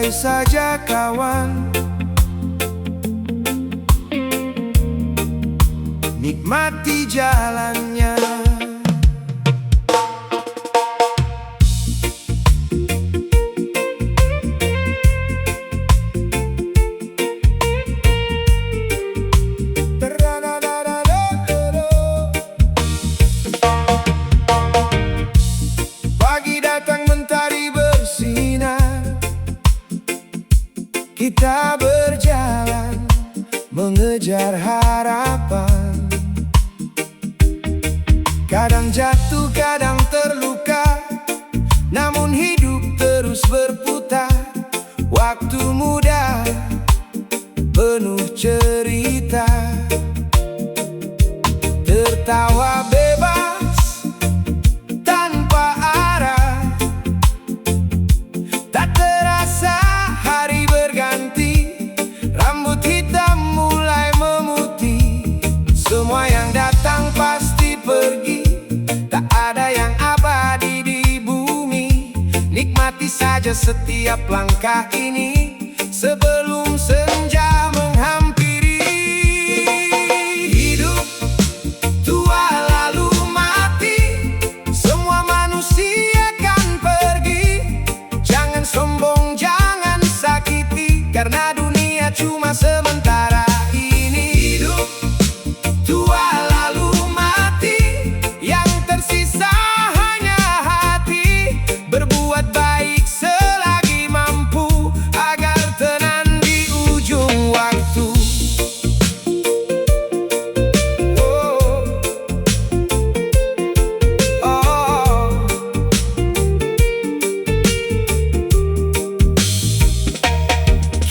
Santai saja kawan, nikmati jalannya. Pagi datang mentari bersinar, kita berjalan mengejar harapan. Kadang jatuh, kadang terluka, namun hidup terus berputar. Waktu muda penuh cerita, tertawa bebas tanpa arah. Tak terasa hari berganti, rambut hitam mulai memutih. Semua yang datang pasti pergi, tak ada yang abadi di bumi. Nikmati saja setiap langkah ini sebelum senja menghampiri. Hidup tua lalu mati, semua manusia kan pergi. Jangan sombong, jangan sakiti, karena dunia cuma sementara ini. Hidup tua lalu mati, yang tersisa hanya hati. Berbuat baik selagi mampu, agar tenang di ujung waktu. Oh, oh.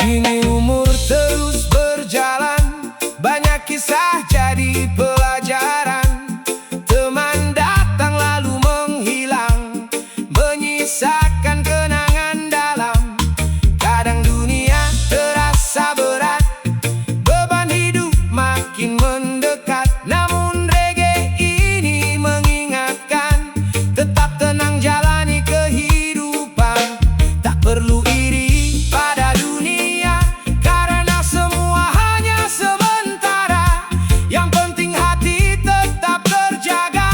Kini umur terus berjalan, banyak kisah jadi pelajaran. Teman datang lalu menghilang, menyisakan kenangan dalam. Kadang dunia terasa berat, beban hidup makin mendekat. Namun reggae ini mengingatkan, tetap tenang jalani kehidupan. Tak perlu iri pada dunia, karena semua hanya sementara. Yang penting hati tetap terjaga,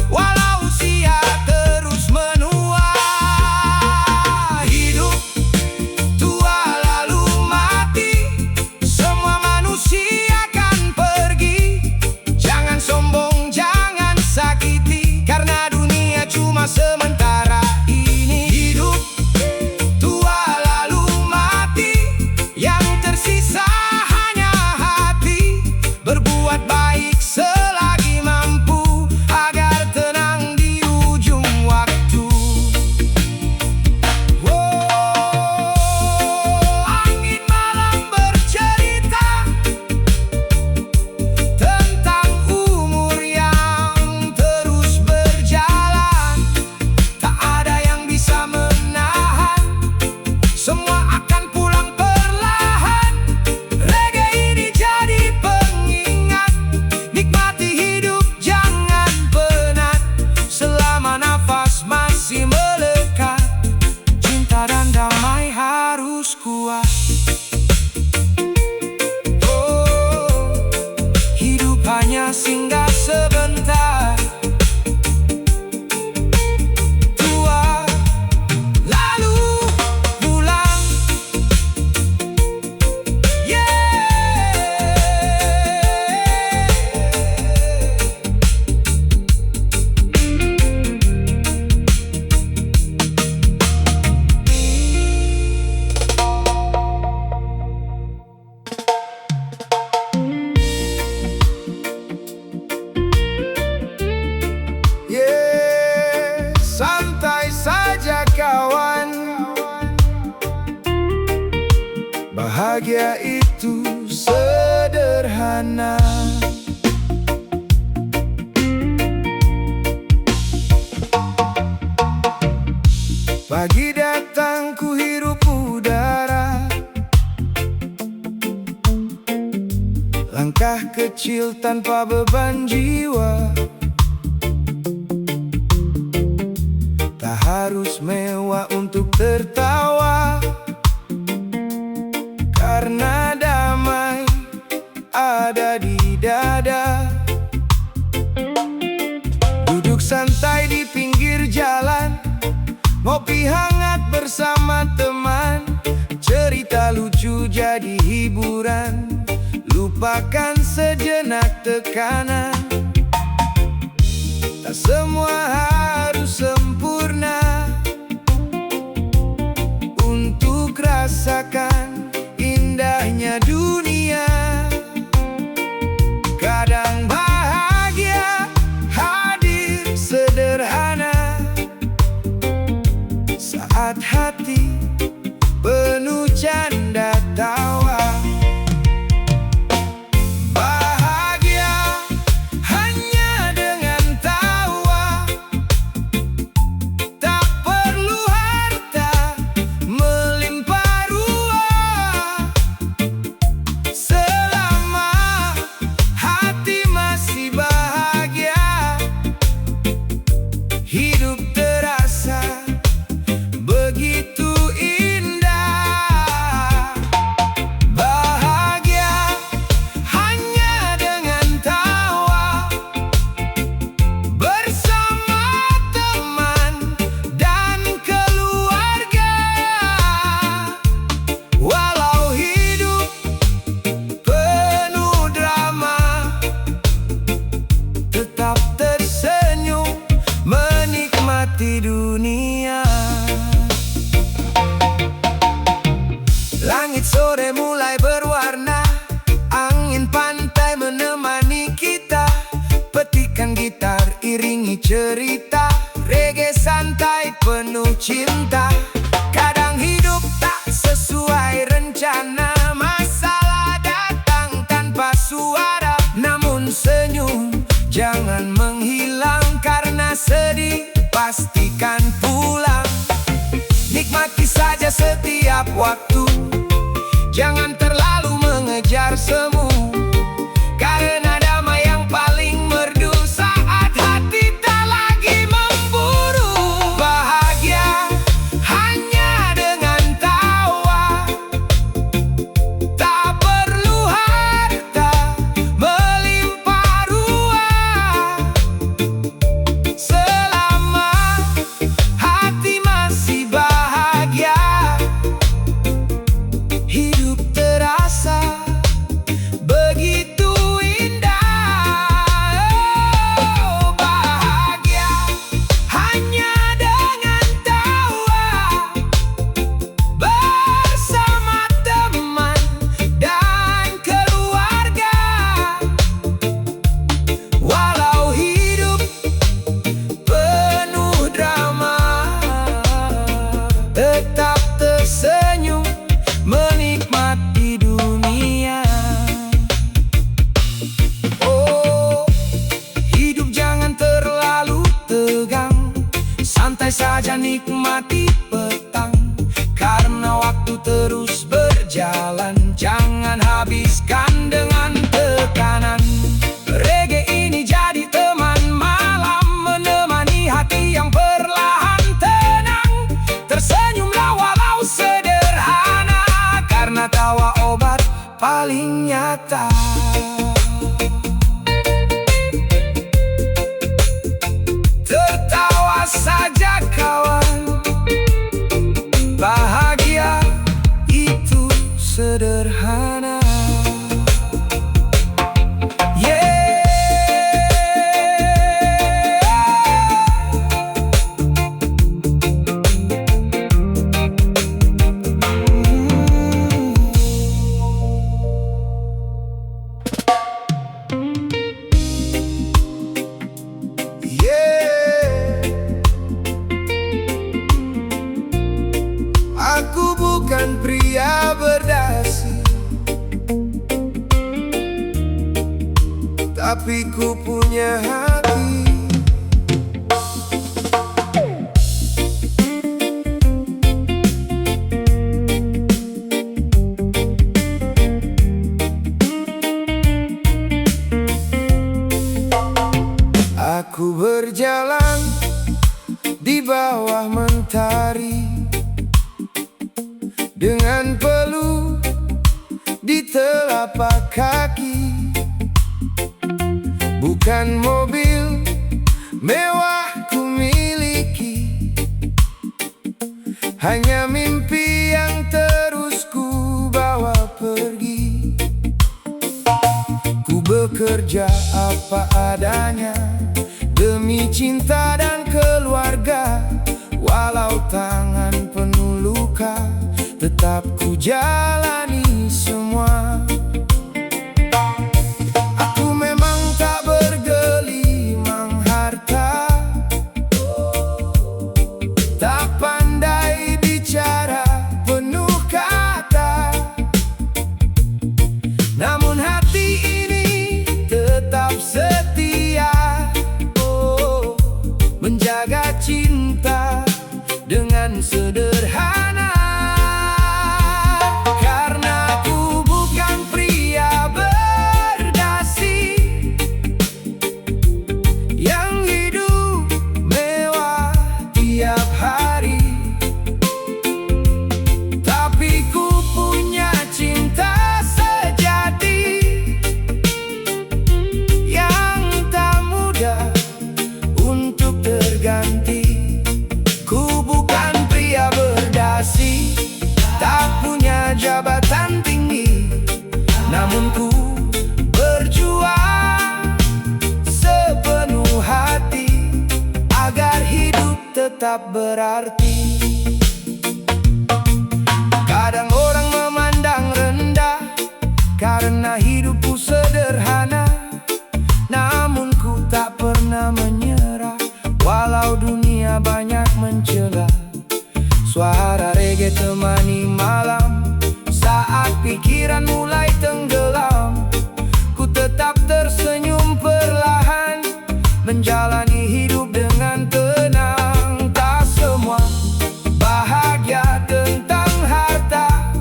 walau usia terus menua. Hidup tua lalu mati, semua manusia kan pergi. Jangan sombong, jangan sakiti, karena dunia cuma sementara ini. Hidup tua lalu mati, yang tersisa hanya hati. Berbuat baik selagi mampu, agar tenang di ujung waktu. Angin malam bercerita tentang umur yang terus berjalan. Tak ada yang bisa menahan, semua akan pulang perlahan. Reggae ini jadi pengingat, nikmati hidup jangan penat. Selama nafas masih melekat, cinta dan damai harus kuat. Oh, hidup hanya singgah sebentar. Tua lalu pulang, santai saja kawan, bahagia itu sederhana. Pagi datang ku hirup udara, langkah kecil tanpa beban jiwa. Tak harus mewah untuk tertawa, tekanan. Tak semua harus sempurna untuk rasakan indahnya dunia. Kadang bahagia hadir sederhana saat hati penuh canda tawa. Hidup terasa begitu indah. Bahagia hanya dengan tawa bersama teman dan keluarga. Walau hidup penuh drama, tetap tersenyum menikmati dunia. Langit sore mulai berwarna, angin pantai menemani kita. Petikan gitar iringi cerita, reggae santai penuh cinta. Kadang hidup tak sesuai rencana, masalah datang tanpa suara. Namun senyum jangan menghilang, karena sedih pastikan pulang. Nikmati saja setiap waktu, jangan terlalu mengejar semu, karena damai yang paling merdu saat hati tak lagi memburu. Bahagia hanya dengan tawa, tak perlu harta melimpah ruah. Selama hati masih bahagia, hidup terasa begitu indah. Oh, bahagia hanya dengan tawa bersama teman dan keluarga. Walau hidup penuh drama, tetap tersenyum menikmati dunia. Oh, hidup jangan terlalu tegang, santai saja nikmati petang, karena waktu terus berjalan. Jangan habiskan dengan tekanan. Reggae ini jadi teman malam, menemani hati yang perlahan tenang. Tersenyumlah walau sederhana, karena tawa obat paling nyata. Tertawa saja kawan, bahagia itu sederhana. Aku bukan pria berdasi, tapi ku punya hati. Aku berjalan di bawah mentari, dengan peluh di telapak kaki. Bukan mobil mewah ku miliki, hanya mimpi yang terus ku bawa pergi. Ku bekerja bekerja apa adanya demi cinta dan keluarga. Walau tangan penuh luka, tetap ku jalani semua. Aku memang tak bergelimang harta, tak pandai bicara penuh kata, namun hati ini tetap setia, menjaga cinta dengan sederhana. Karena aku bukan pria berdasi yang hidup mewah tiap hari, tapi ku punya cinta sejati yang tak mudah untuk terganti. Ku bukan pria berdasi, tak punya jabatan tinggi, namun ku berjuang sepenuh hati agar hidup tetap berarti. Kadang orang memandang rendah karena hidupku sederhana, namun ku tak pernah menyerah walau dunia banyak mencela. Suara reggae temani malam saat pikiran mulai tenggelam. Ku tetap tersenyum perlahan, menjalani hidup dengan tenang. Tak semua bahagia tentang harta,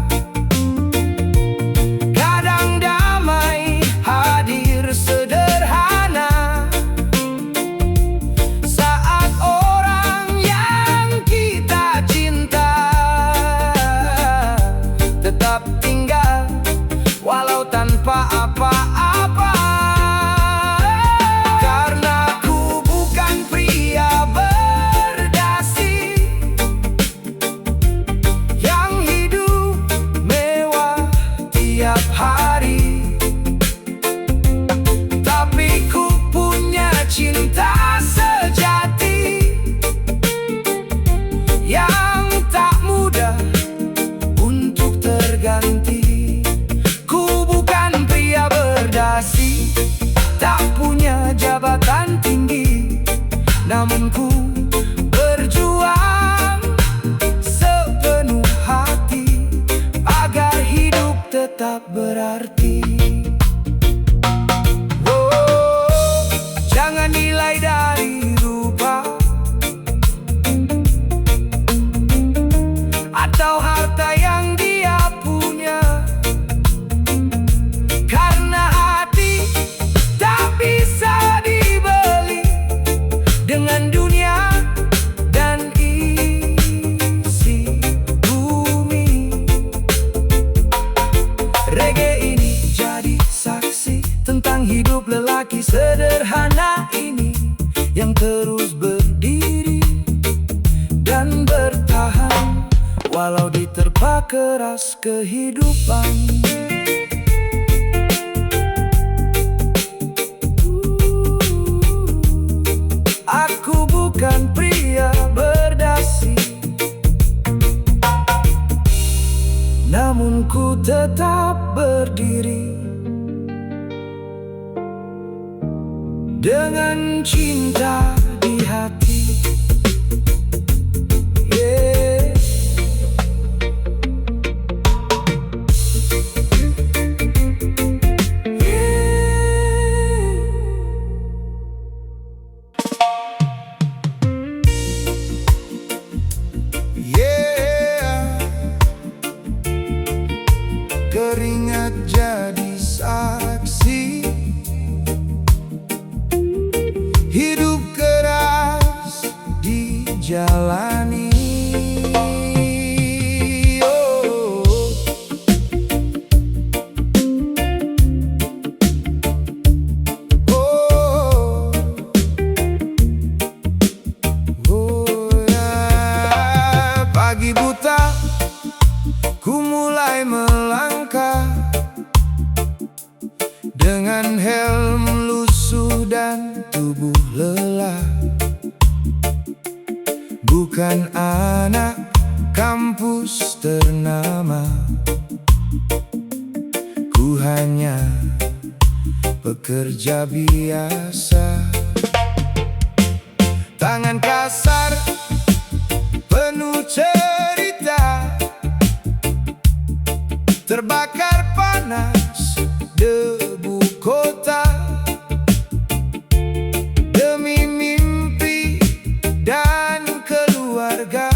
kadang damai hadir sederhana. Saat orang yang kita cinta tetap tinggal walau tanpa apa-apa. Karena ku bukan pria berdasi yang hidup mewah tiap hari, tapi ku punya cinta sejati yang tak mudah untuk terganti. Ku bukan pria berdasi, tak punya jabatan tinggi, namun ku berjuang sepenuh hati agar hidup tetap berarti. Jangan nilai dari rupa atau harta yang dia punya, karena hati tak bisa dibeli dengan dunia dan isi bumi. Reggae ini jadi saksi tentang hidup lelaki sederhana ini yang terus berdiri dan bertahan walau diterpa keras kehidupan. Aku bukan pria berdasi, namun ku tetap berdiri dengan cinta di hati. Yeah. Yeah. Keringat jadi saksi, hidup keras dijalani. Pagi buta ku mulai melangkah dengan helm dan tubuh lelah. Bukan anak kampus ternama, ku hanya pekerja biasa. Tangan kasar penuh cerita, terbakar panas debu kota. Demi mimpi dan keluarga,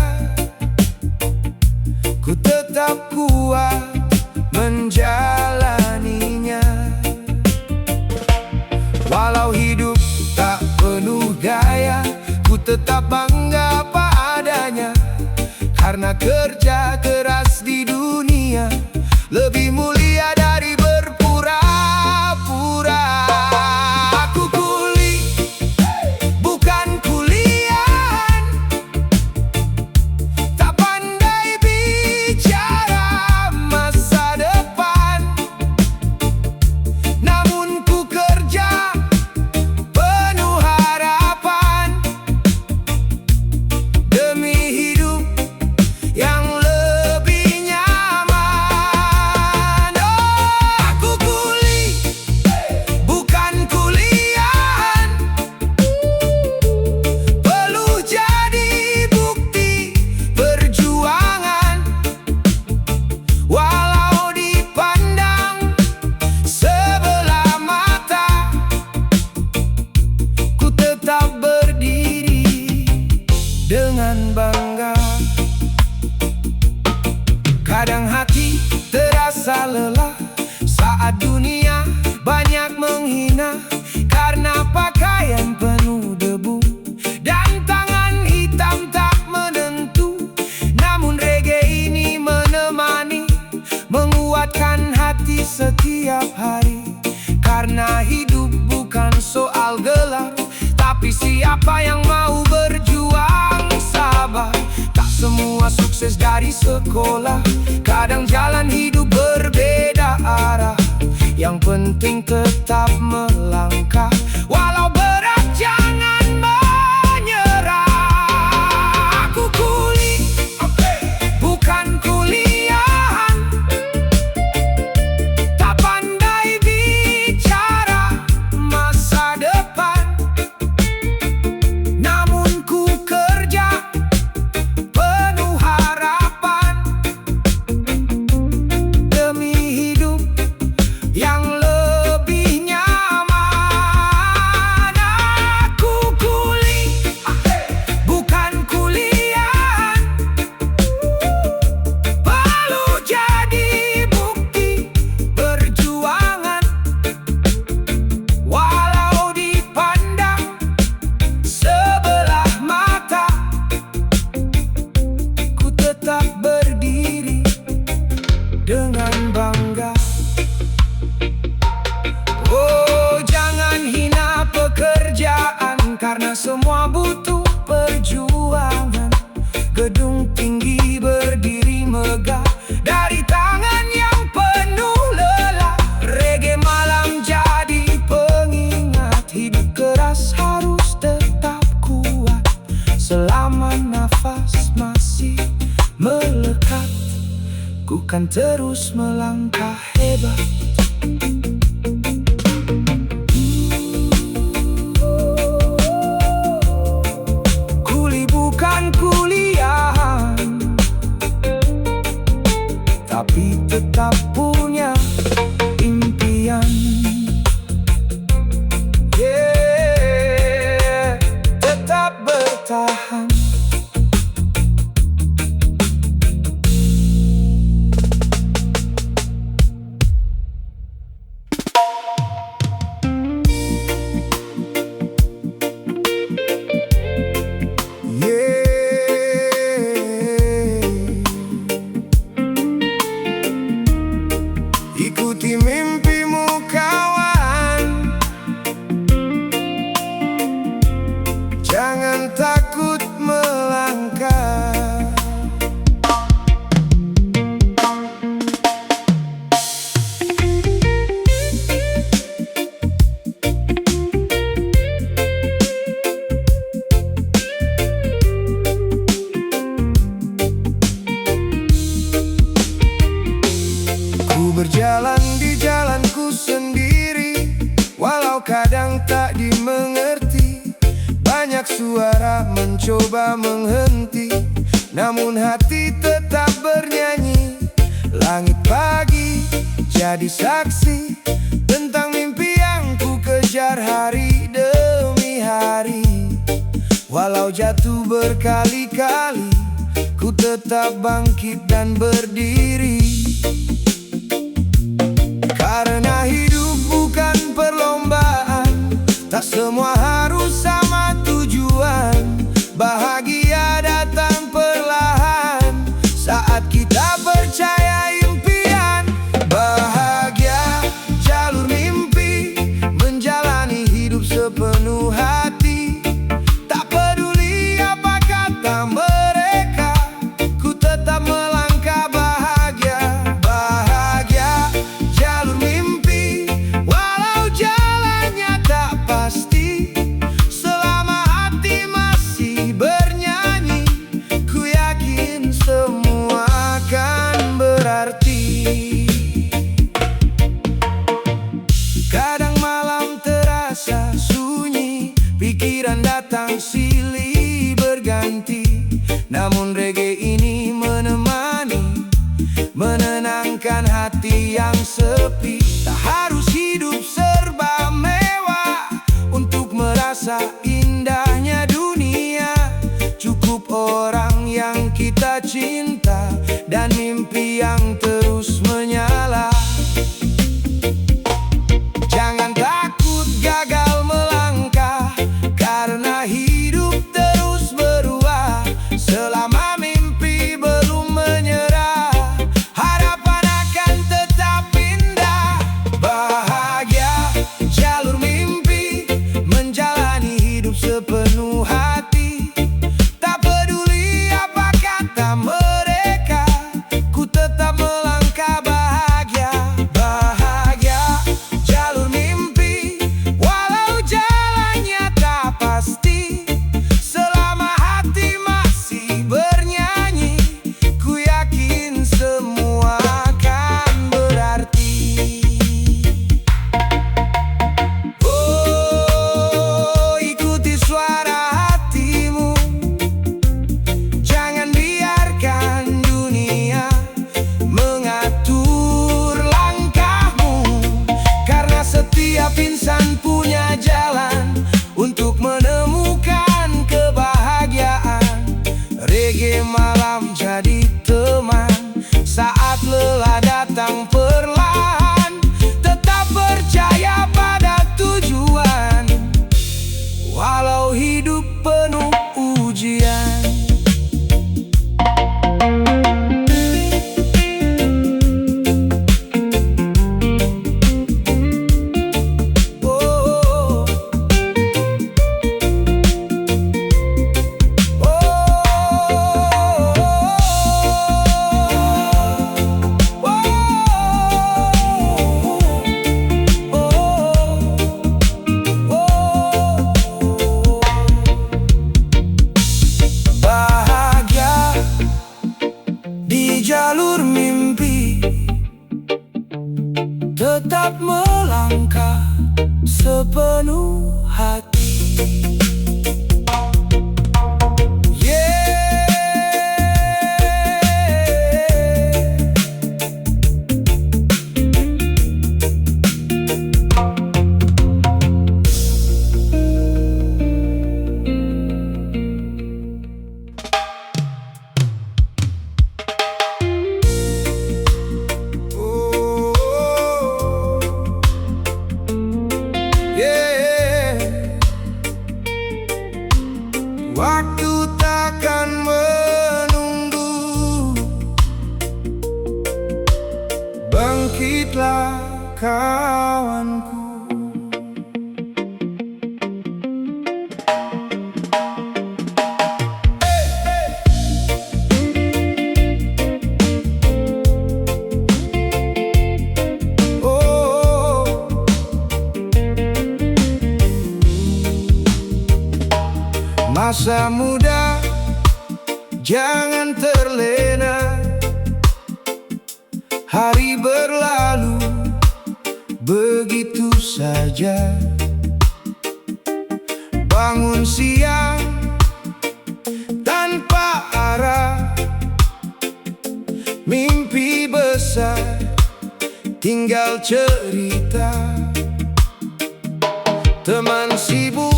ku tetap kuat menjalaninya. Walau hidup tak penuh gaya, ku tetap bangga apa adanya. Karena kerja keras di dunia lebih mulia dari berpura-pura. Aku kuli, bukan kuliahan, tak pandai bicara masa depan. Namun ku kerja penuh harapan, demi hidup yang lebih nyaman. Oh, aku kuli, bukan kuliahan, perlu jadi bukti perjuangan. Walau dipandang sebelah mata, ku tetap berdiri dengan bangga. Kadang hati terasa lelah saat dunia banyak menghina, karena pakaian penuh debu dan tangan hitam tak menentu. Namun reggae ini menemani, menguatkan hati setiap hari. Karena hidup bukan soal gelar, tapi siapa yang mau berjuang sabar. Tak semua sukses dari sekolah, kadang jalan hidup berbeda arah. Yang penting tetap melangkah, walau berat jangan menyerah. Aku kuli, bukan kuliahan, tak pandai bicara masa depan. Namun ku kerja penuh harapan, demi hidup yang lebih nyaman. Aku kuli, bukan kuliahan, perlu jadi bukti perjuangan. Walau dipandang sebelah mata, ku tetap berdiri dengan bangga. Oh, jangan hina pekerjaan, karena semua butuh perjuangan. Gedung tinggi berdiri megah dari tangan yang penuh lelah. Reggae malam jadi pengingat, hidup keras harus tetap kuat. Selama nafas masih melekat, ku kan terus melangkah hebat. Kuli bukan kuliahan, tapi tetap punya impian. Yeah, tetap bertahan. namun hati tetap bernyanyi. Langit pagi jadi saksi tentang mimpi yang ku kejar hari demi hari. Walau jatuh berkali-kali, ku tetap bangkit dan berdiri. Karena hidup bukan perlombaan, tak semua harus sama tujuan. Bahagia datang perlahan saat kita percaya impian. Bahagia jalur mimpi, menjalani hidup sepenuh hati. Tak peduli apa kata mereka, ku tetap melangkah bahagia. Bahagia jalur mimpi, walau jalannya tak pasti. Selama hati masih bernyanyi, ku yakin semua akan berarti. Kadang malam terasa sunyi, pikiran datang silih berganti. Namun reggae ini menemani, menenangkan hati yang sepi. Tak harus hidup serba mewah untuk merasa indahnya dunia. Cukup orang yang kita cinta dan mimpi yang terus menyala. Jangan takut gagal melangkah, karena hidup terus berubah. Selama mimpi belum menyerah, harapan akan tetap indah. Bahagia jalur mimpi, menjalani hidup sepenuh hati. Tak peduli apa kata mereka, ku tetap melangkah bahagia. Bahagia jalur mimpi, walau jalannya tak pasti. Selama hati masih bernyanyi, ku yakin semua akan berarti. Oh, ikuti suara hatimu, jangan biarkan dunia mengatur langkahmu. Karena setiap insan punya jalan untuk menemukan kebahagiaan. Reggae malam jadi teman saat lelah datang perlahan. Tetap percaya pada tujuan, walau hidup penuh ujian. Oh, bahagia di jalur mimpi, tetap melangkah sepenuh hati. Yeah. Oh, yeah. Waktu takkan menunggu, bangkitlah kawanku. Oh, masa muda jangan terlena. Hari berlalu begitu saja. Bangun siang tanpa arah, tinggal cerita. Teman sibuk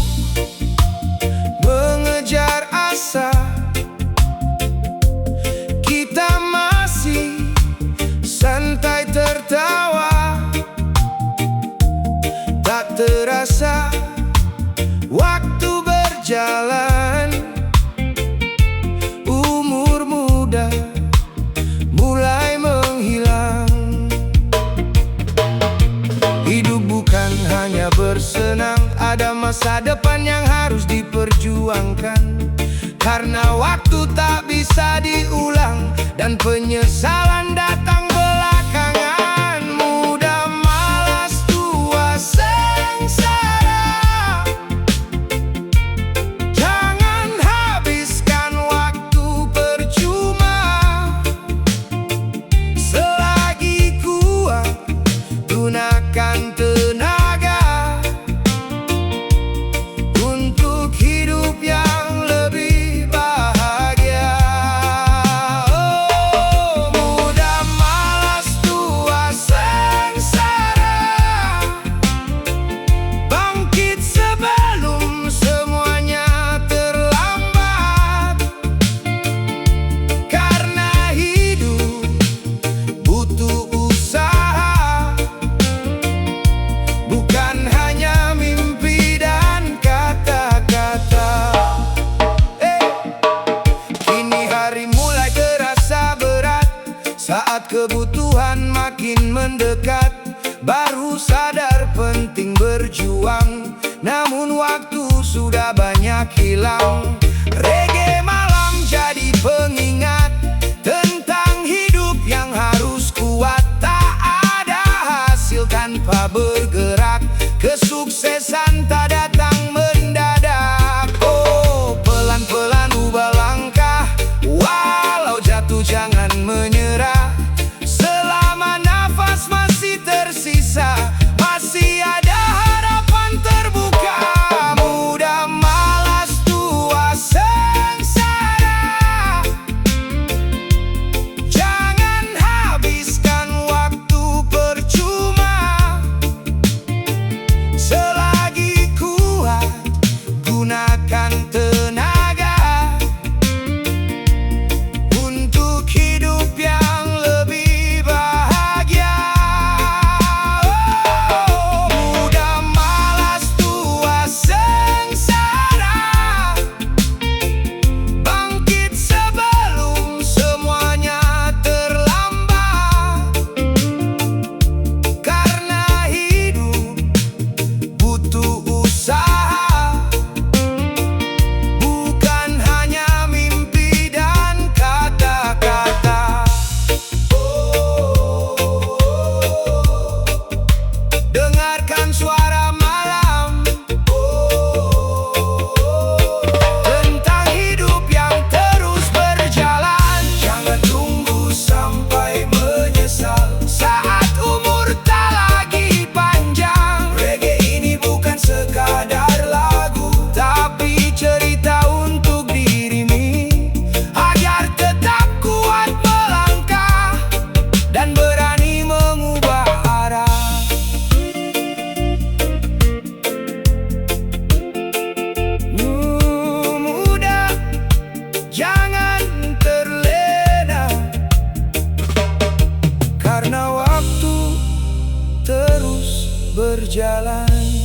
mengejar asa, kita masih santai tertawa. Tak terasa waktu berjalan, umur muda mulai menghilang. Hidup bukan hanya bersenang, ada masa depan yang harus diperjuangkan. Karena waktu tak bisa diulang dan penyesalan datang belakangan. Muda malas, tua sengsara. Jangan habiskan waktu percuma. Selagi kuat, gunakan tenaga untuk hidup yang lebih bahagia. Oh, muda malas, tua sengsara. Bangkit sebelum semuanya terlambat. Karena hidup butuh usaha, bukan hanya mimpi dan kata-kata. Kini hari mulai terasa berat, saat kebutuhan makin mendekat. Baru sadar penting berjuang, namun waktu sudah banyak hilang. Reggae malam jadi pengingat tentang hidup yang harus kuat. Tak ada hasil tanpa bergerak, kesuksesan tak datang mendadak. Oh, pelan-pelan ubah langkah, walau jatuh jangan menyerah. Selama nafas masih tersisa, masih ada harapan terbuka. Muda malas, tua sengsara. Jangan habiskan waktu percuma. Selagi kuat, gunakan tenaga untuk hidup yang lebih bahagia. Oh, muda malas, tua sengsara. Bangkit sebelum semuanya terlambat. Karena hidup butuh usaha, bukan hanya mimpi dan kata-kata. Dengarkan suara malam tentang hidup yang terus berjalan. Jangan tunggu sampai menyesal saat umur tak lagi panjang. Reggae ini bukan sekadar lagu, tapi cerita untuk dirimu, agar tetap kuat melangkah dan berani mengubah arah. Muda, jangan terlena, karena waktu terus berjalan.